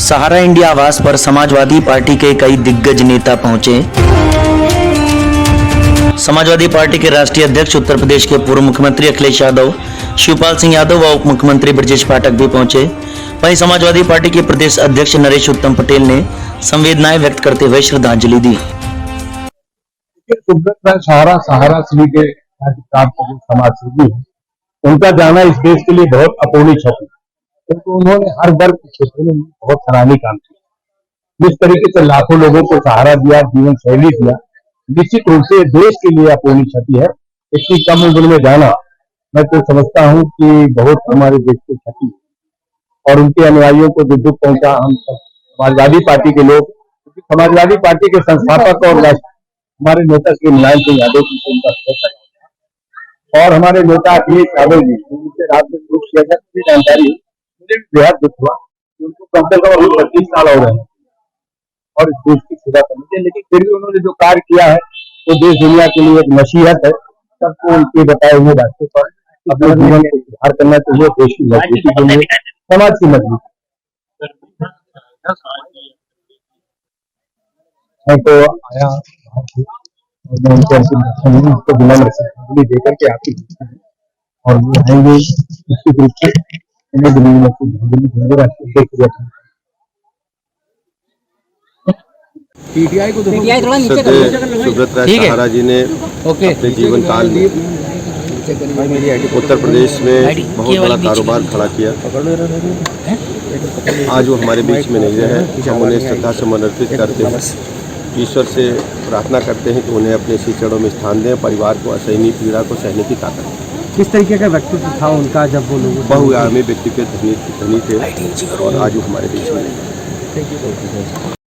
सहारा India आवास पर Samajwadi party के कई दिग्गज नेता पहुंचे। समाजवादी पार्टी के राष्ट्रीय अध्यक्ष उत्तर प्रदेश के पूर्व मुख्यमंत्री अखिलेश यादव, शिवपाल सिंह यादव व उप मुख्यमंत्री ब्रजेश पाठक भी पहुंचे। वहीं समाजवादी पार्टी के प्रदेश अध्यक्ष नरेश उत्तम पटेल ने संवेदनाएं व्यक्त करते हुए श्रद्धांजलि दी। सहारा श्री के समाजसेवी है, उनका जाना इस देश के लिए बहुत अपूर्णीय क्षति, क्योंकि उन्होंने हर वर्ग के क्षेत्र में बहुत सराहनीय काम किया। जिस तरीके से लाखों लोगों को सहारा दिया, जीवन शैली दिया, निश्चित रूप से देश के लिए अपूर्णीय क्षति है। इतनी कम उम्र में जाना, मैं तो समझता हूँ कि बहुत हमारे देश की क्षति है। और उनके अनुयायियों को जो दुख पहुंचा, हम समाजवादी पार्टी के लोग, समाजवादी पार्टी के संस्थापक और हमारे नेता श्री मुलायम सिंह यादव जी को उनका और हमारे नेता अखिलेश यादव जी उनसे रात में दुख किया था, जानकारी मुझे बेहद दुख हुआ। उनको कम से कम 25 साल हो रहे हैं और इस देश की सेवा करनी चाहिए, लेकिन फिर भी उन्होंने जो कार्य किया है वो देश दुनिया के लिए एक नसीहत है। सबको उनके बताए हुए रास्ते पर अपने जीवन को सुधार करना चाहिए, देश की मजबूती के लिए, समाज की मजबूती। मैं तो आया और मैं उनको विनम्र श्रद्धांजलि देकर के आपकी और वो आएंगे निश्चित रूप से सुब्रत राय सहारा जी ने अपने जीवन काल में उत्तर प्रदेश में बहुत बड़ा कारोबार खड़ा किया। आज वो हमारे बीच में नहीं रहे। हम उन्हें श्रद्धा सुमन अर्पित करते हैं, ईश्वर से प्रार्थना करते हैं कि उन्हें अपने इसी चरणों में स्थान दें, परिवार को असहनीय पीड़ा को सहने की ताकत दें। किस तरीके का व्यक्तित्व था उनका जब वो लोग बहुआयामी व्यक्तित्व धनी थे और आज वो हमारे बीच में नहीं है।